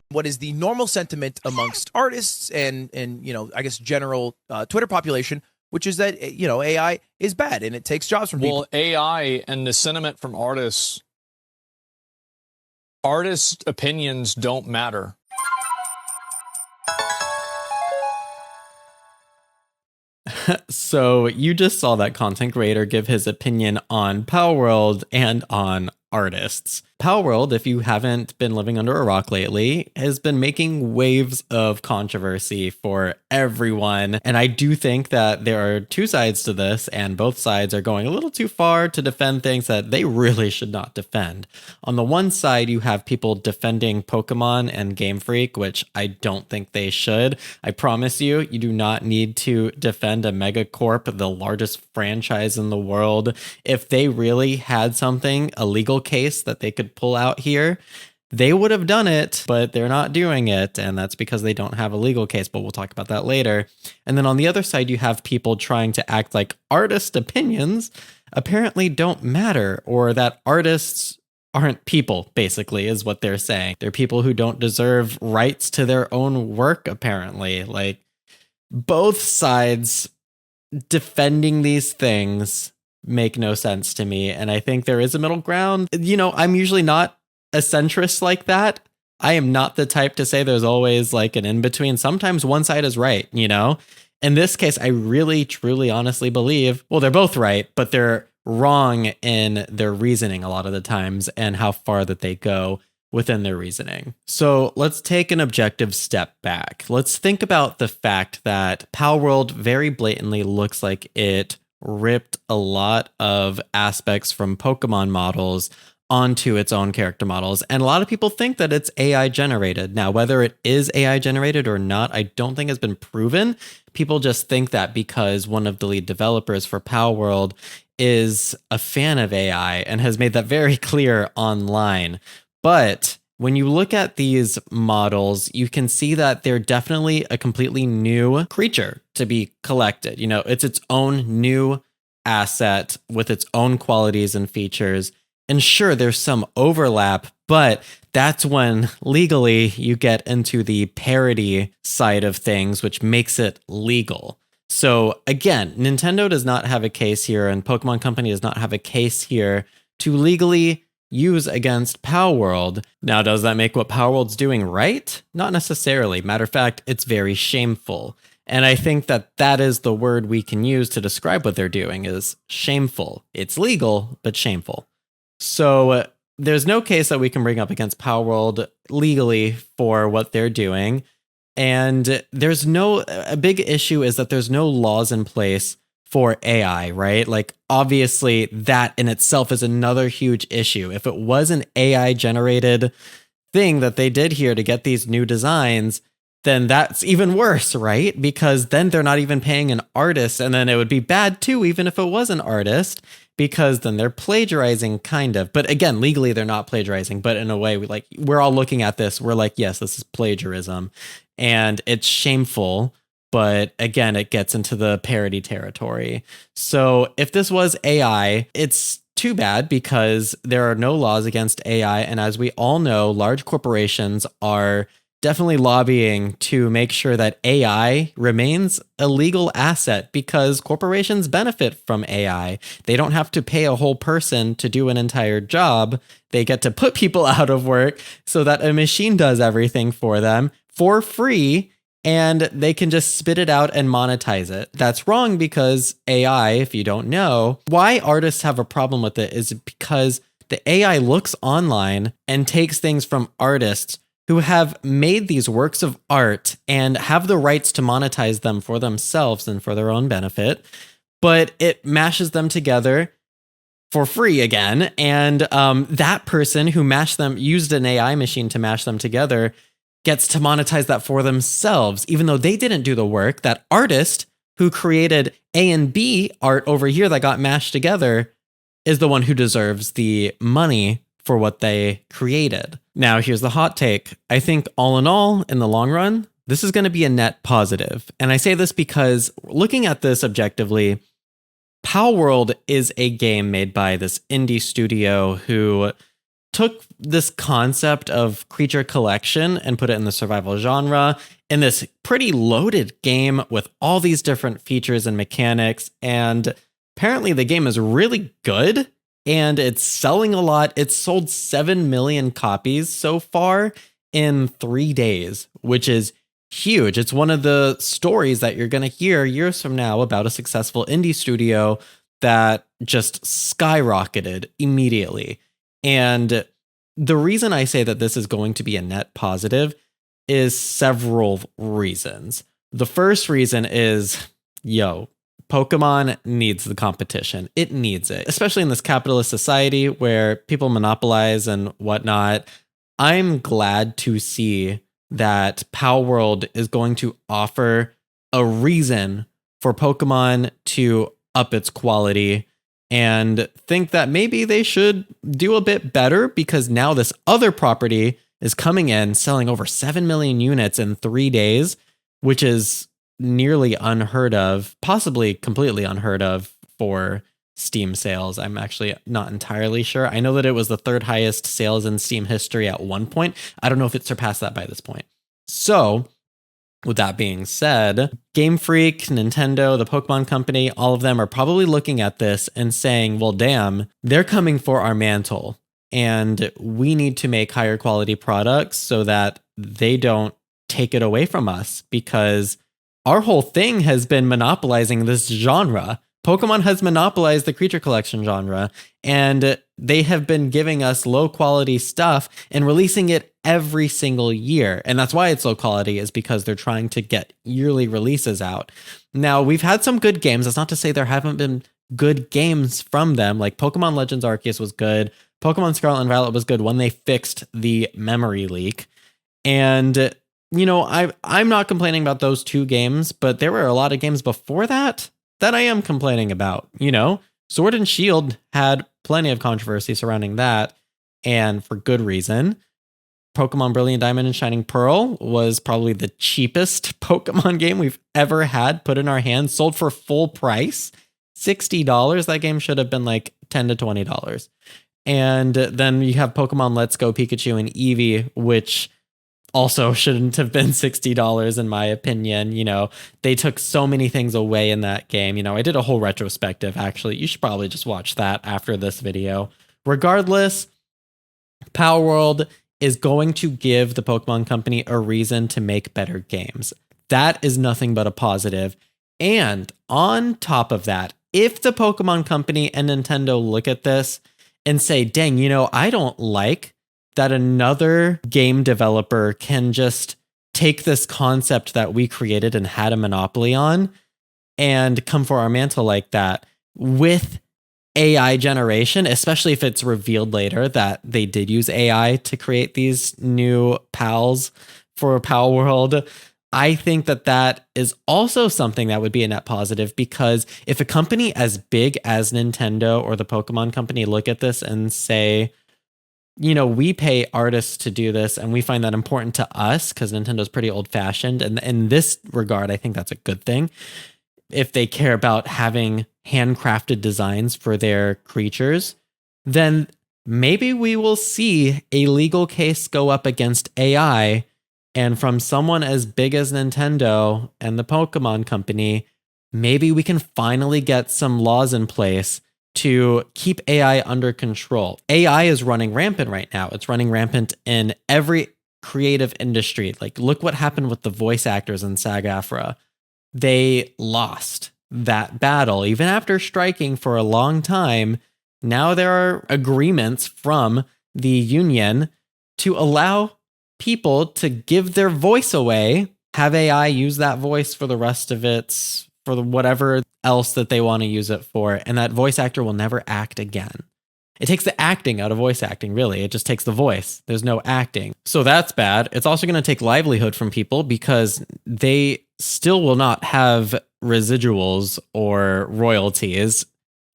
what is the normal sentiment amongst artists and I guess general Twitter population, which is that AI is bad and it takes jobs from people. Well, AI and the sentiment from artists opinions don't matter. So you just saw that content creator give his opinion on Palworld and on artists. Palworld, if you haven't been living under a rock lately, has been making waves of controversy for everyone. And I do think that there are two sides to this, and both sides are going a little too far to defend things that they really should not defend. On the one side, you have people defending Pokemon and GameFreak, which I don't think they should. I promise you, you do not need to defend a megacorp, the largest franchise in the world. If they really had something, a legal case that they could pull out here, they would have done it, but they're not doing it. And that's because they don't have a legal case, but we'll talk about that later. And then on the other side, you have people trying to act like artist opinions apparently don't matter, or that artists aren't people, basically, is what they're saying. They're people who don't deserve rights to their own work, apparently. Like, both sides defending these things make no sense to me. And I think there is a middle ground. I'm usually not a centrist like that. I am not the type to say there's always like an in-between. Sometimes one side is right, In this case, I really, truly, honestly believe, well, they're both right, but they're wrong in their reasoning a lot of the times and how far that they go within their reasoning. So let's take an objective step back. Let's think about the fact that Palworld very blatantly looks like it ripped a lot of aspects from Pokemon models onto its own character models. And a lot of people think that it's AI generated. Now, whether it is AI generated or not, I don't think has been proven. People just think that because one of the lead developers for Palworld is a fan of AI and has made that very clear online. But when you look at these models, you can see that they're definitely a completely new creature to be collected. It's its own new asset with its own qualities and features. And sure, there's some overlap, but that's when legally you get into the parody side of things, which makes it legal. So again, Nintendo does not have a case here, and Pokemon Company does not have a case here to legally use against Palworld. Now, does that make what Palworld's doing right? Not necessarily. Matter of fact, it's very shameful. And I think that that is the word we can use to describe what they're doing is shameful. It's legal, but shameful. So there's no case that we can bring up against Palworld legally for what they're doing. And a big issue is that there's no laws in place for AI, right? Like, obviously, that in itself is another huge issue. If it was an AI generated thing that they did here to get these new designs, then that's even worse, right? Because then they're not even paying an artist. And then it would be bad too, even if it was an artist, because then they're plagiarizing kind of. But again, legally, they're not plagiarizing. But in a way, we're all looking at this. We're like, yes, this is plagiarism. And it's shameful. But again, it gets into the parody territory. So if this was AI, it's too bad because there are no laws against AI. And as we all know, large corporations are definitely lobbying to make sure that AI remains a legal asset because corporations benefit from AI. They don't have to pay a whole person to do an entire job. They get to put people out of work so that a machine does everything for them for free. And they can just spit it out and monetize it. That's wrong because AI, if you don't know, why artists have a problem with it is because the AI looks online and takes things from artists who have made these works of art and have the rights to monetize them for themselves and for their own benefit, but it mashes them together for free again. And that person who used an AI machine to mash them together gets to monetize that for themselves, even though they didn't do the work. That artist who created A and B art over here that got mashed together is the one who deserves the money for what they created. Now, here's the hot take. I think all in all, in the long run, this is going to be a net positive. And I say this because looking at this objectively, Palworld is a game made by this indie studio who took this concept of creature collection and put it in the survival genre in this pretty loaded game with all these different features and mechanics. And apparently the game is really good and it's selling a lot. It's sold 7 million copies so far in 3 days, which is huge. It's one of the stories that you're going to hear years from now about a successful indie studio that just skyrocketed immediately. And the reason I say that this is going to be a net positive is several reasons. The first reason is, Pokemon needs the competition. It needs it, especially in this capitalist society where people monopolize and whatnot. I'm glad to see that Palworld is going to offer a reason for Pokemon to up its quality and think that maybe they should do a bit better, because now this other property is coming in selling over 7 million units in 3 days, which is nearly unheard of, possibly completely unheard of for Steam sales. I'm actually not entirely sure. I know that it was the third highest sales in Steam history at one point. I don't know if it surpassed that by this point. So, with that being said, Game Freak, Nintendo, the Pokemon Company, all of them are probably looking at this and saying, well, damn, they're coming for our mantle. And we need to make higher quality products so that they don't take it away from us, because our whole thing has been monopolizing this genre. Pokemon has monopolized the creature collection genre, and they have been giving us low quality stuff and releasing it every single year. And that's why it's low quality, is because they're trying to get yearly releases out. Now, we've had some good games. That's not to say there haven't been good games from them. Like Pokemon Legends Arceus was good. Pokemon Scarlet and Violet was good when they fixed the memory leak. And, I'm not complaining about those 2 games, but there were a lot of games before that I am complaining about. Sword and Shield had plenty of controversy surrounding that, and for good reason. Pokemon Brilliant Diamond and Shining Pearl was probably the cheapest Pokemon game we've ever had put in our hands, sold for full price, $60. That game should have been like $10 to $20. And then you have Pokemon Let's Go Pikachu and Eevee, which also shouldn't have been $60 in my opinion. They took so many things away in that game. I did a whole retrospective, actually. You should probably just watch that after this video. Regardless, Palworld is going to give the Pokemon Company a reason to make better games. That is nothing but a positive. And on top of that, if the Pokemon Company and Nintendo look at this and say, dang, I don't like that another game developer can just take this concept that we created and had a monopoly on and come for our mantle like that with AI generation, especially if it's revealed later that they did use AI to create these new pals for Palworld. I think that is also something that would be a net positive, because if a company as big as Nintendo or the Pokemon Company look at this and say, we pay artists to do this and we find that important to us because Nintendo's pretty old fashioned. And in this regard, I think that's a good thing. If they care about having handcrafted designs for their creatures, then maybe we will see a legal case go up against AI. And from someone as big as Nintendo and the Pokemon Company, maybe we can finally get some laws in place to keep AI under control. AI is running rampant right now. It's running rampant in every creative industry. Like, look what happened with the voice actors in SAG-AFTRA. They lost that battle. Even after striking for a long time, now there are agreements from the union to allow people to give their voice away, have AI use that voice for the rest of its, for whatever else that they want to use it for, and that voice actor will never act again. It takes the acting out of voice acting, really. It just takes the voice. There's no acting. So that's bad. It's also going to take livelihood from people because they still will not have residuals or royalties.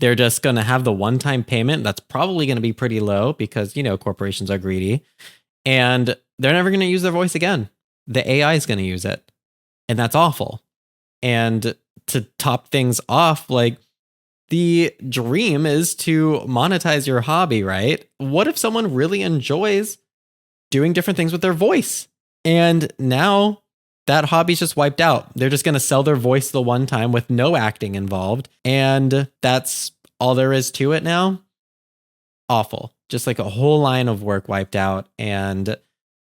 They're just going to have the one-time payment. That's probably going to be pretty low because, corporations are greedy. And they're never going to use their voice again. The AI is going to use it. And that's awful. And to top things off, like, The dream is to monetize your hobby, right? What if someone really enjoys doing different things with their voice? And now that hobby's just wiped out. They're just going to sell their voice the one time with no acting involved. And that's all there is to it now. Awful. Just like a whole line of work wiped out. And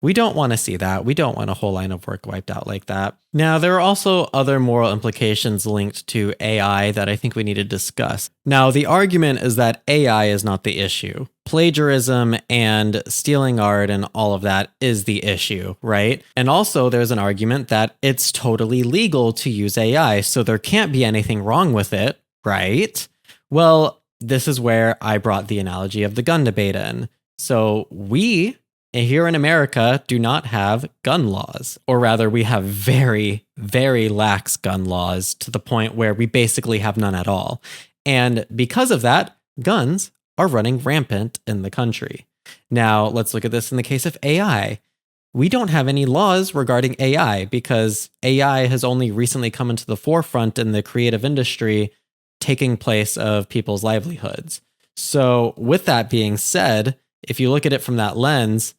we don't want to see that. We don't want a whole line of work wiped out like that. Now, there are also other moral implications linked to AI that I think we need to discuss. Now, the argument is that AI is not the issue. Plagiarism and stealing art and all of that is the issue, right? And also, there's an argument that it's totally legal to use AI, so there can't be anything wrong with it, right? Well, this is where I brought the analogy of the gun debate in. So we here in America do not have gun laws, or rather we have very, very lax gun laws to the point where we basically have none at all. And because of that, guns are running rampant in the country. Now, let's look at this in the case of AI. We don't have any laws regarding AI because AI has only recently come into the forefront in the creative industry, taking place of people's livelihoods. So with that being said, if you look at it from that lens,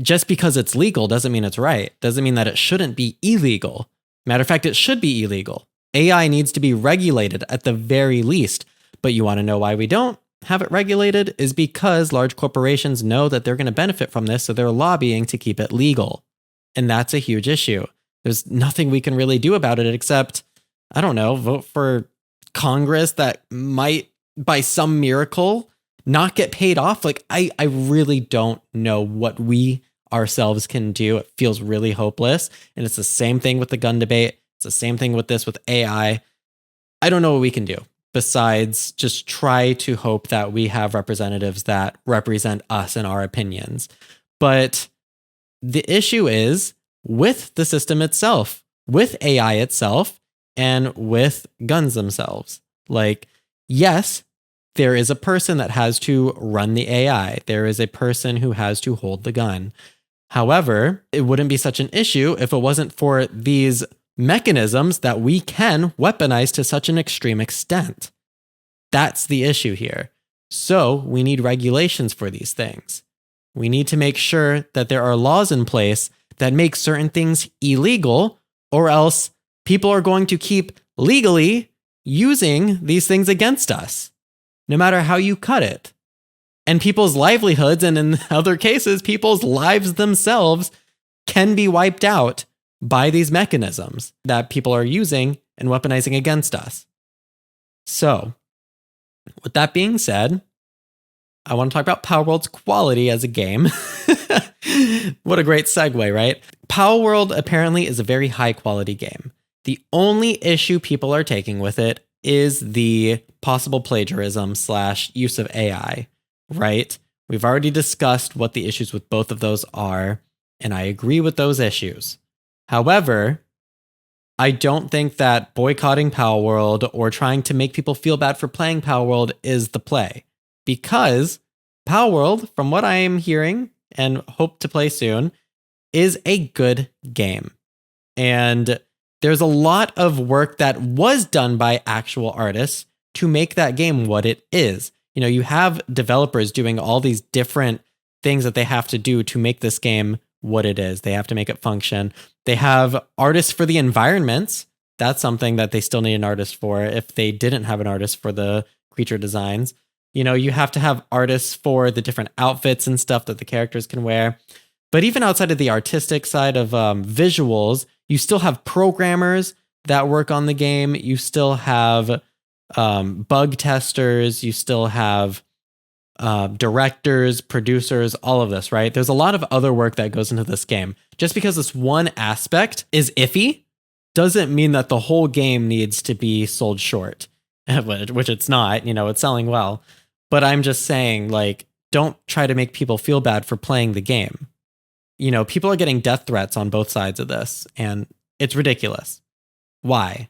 just because it's legal doesn't mean it's right. Doesn't mean that it shouldn't be illegal. Matter of fact, it should be illegal. AI needs to be regulated at the very least. But you want to know why we don't have it regulated is because large corporations know that they're going to benefit from this, so they're lobbying to keep it legal. And that's a huge issue. There's nothing we can really do about it except, I don't know, vote for Congress that might, by some miracle, not get paid off. Like, I really don't know what we ourselves can do. It feels really hopeless. And it's the same thing with the gun debate. It's the same thing with this with AI. I don't know what we can do besides just try to hope that we have representatives that represent us and our opinions. But the issue is with the system itself, with AI itself, and with guns themselves. Like, yes, there is a person that has to run the AI. There is a person who has to hold the gun. However, it wouldn't be such an issue if it wasn't for these mechanisms that we can weaponize to such an extreme extent. That's the issue here. So we need regulations for these things. We need to make sure that there are laws in place that make certain things illegal, or else people are going to keep legally using these things against us, no matter how you cut it. And people's livelihoods, and in other cases, people's lives themselves, can be wiped out by these mechanisms that people are using and weaponizing against us. So, with that being said, I want to talk about Palworld's quality as a game. What a great segue, right? Palworld apparently is a very high quality game. The only issue people are taking with it is the possible plagiarism / use of AI, right? We've already discussed what the issues with both of those are, and I agree with those issues. However, I don't think that boycotting Palworld or trying to make people feel bad for playing Palworld is the play. Because Palworld, from what I am hearing and hope to play soon, is a good game. And there's a lot of work that was done by actual artists to make that game what it is. You know, you have developers doing all these different things that they have to do to make this game what it is. They have to make it function. They have artists for the environments. That's something that they still need an artist for if they didn't have an artist for the creature designs. You know, you have to have artists for the different outfits and stuff that the characters can wear. But even outside of the artistic side of visuals, you still have programmers that work on the game. You still have bug testers. You still have directors, producers, all of this, right? There's a lot of other work that goes into this game. Just because this one aspect is iffy doesn't mean that the whole game needs to be sold short, which it's not. You know, it's selling well. But I'm just saying, like, don't try to make people feel bad for playing the game. You know, people are getting death threats on both sides of this, and it's ridiculous. Why?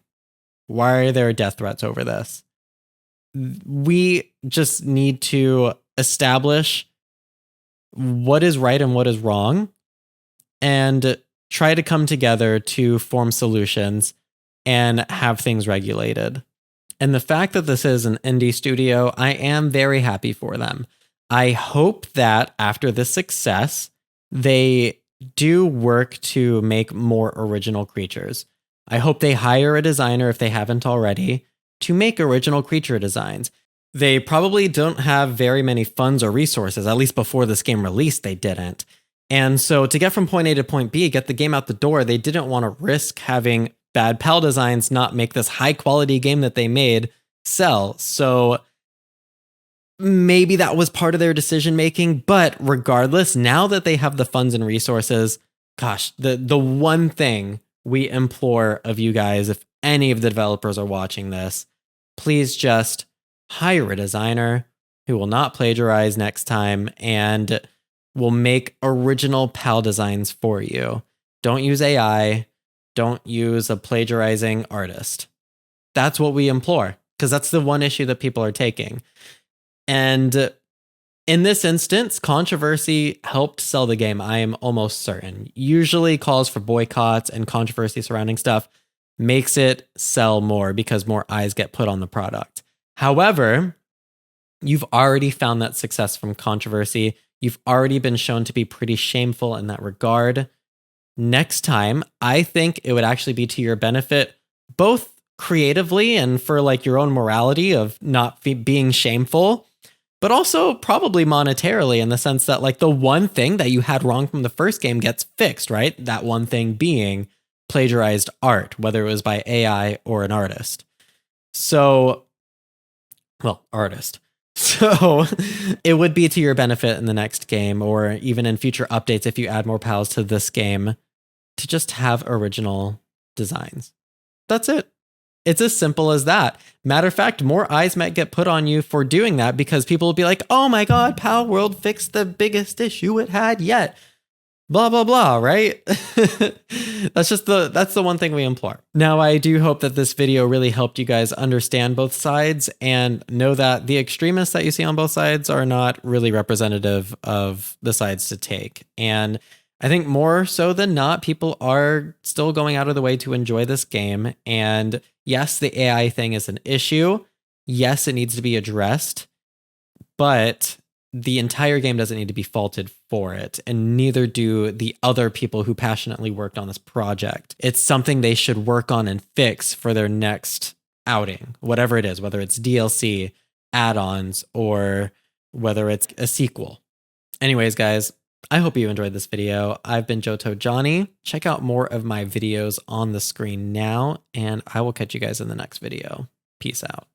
Why are there death threats over this? We just need to establish what is right and what is wrong and try to come together to form solutions and have things regulated. And the fact that this is an indie studio, I am very happy for them. I hope that after this success, they do work to make more original creatures. I hope they hire a designer, if they haven't already, to make original creature designs. They probably don't have very many funds or resources, at least before this game released, they didn't. And so to get from point A to point B, get the game out the door, they didn't want to risk having bad PAL designs not make this high quality game that they made sell. So maybe that was part of their decision making. But regardless, now that they have the funds and resources, gosh, the one thing we implore of you guys, if any of the developers are watching this, please just hire a designer who will not plagiarize next time and will make original PAL designs for you. Don't use AI. Don't use a plagiarizing artist. That's what we implore, because that's the one issue that people are taking. And in this instance, controversy helped sell the game, I am almost certain. Usually calls for boycotts and controversy surrounding stuff makes it sell more because more eyes get put on the product. However, you've already found that success from controversy. You've already been shown to be pretty shameful in that regard. Next time, I think it would actually be to your benefit, both creatively and for like your own morality of not being shameful, but also probably monetarily, in the sense that like the one thing that you had wrong from the first game gets fixed, right? That one thing being plagiarized art, whether it was by AI or an artist. So, well, artist. So it would be to your benefit in the next game, or even in future updates if you add more pals to this game, to just have original designs. That's it. It's as simple as that. Matter of fact, more eyes might get put on you for doing that, because people will be like, oh my God, Palworld fixed the biggest issue it had yet. Blah, blah, blah, right? That's the one thing we implore. Now, I do hope that this video really helped you guys understand both sides and know that the extremists that you see on both sides are not really representative of the sides to take. And I think more so than not, people are still going out of the way to enjoy this game. And yes, the AI thing is an issue. Yes, it needs to be addressed, but the entire game doesn't need to be faulted for it, and neither do the other people who passionately worked on this project. It's something they should work on and fix for their next outing, whatever it is, whether it's DLC, add-ons, or whether it's a sequel. Anyways, guys, I hope you enjoyed this video. I've been Johto Johnny. Check out more of my videos on the screen now, and I will catch you guys in the next video. Peace out.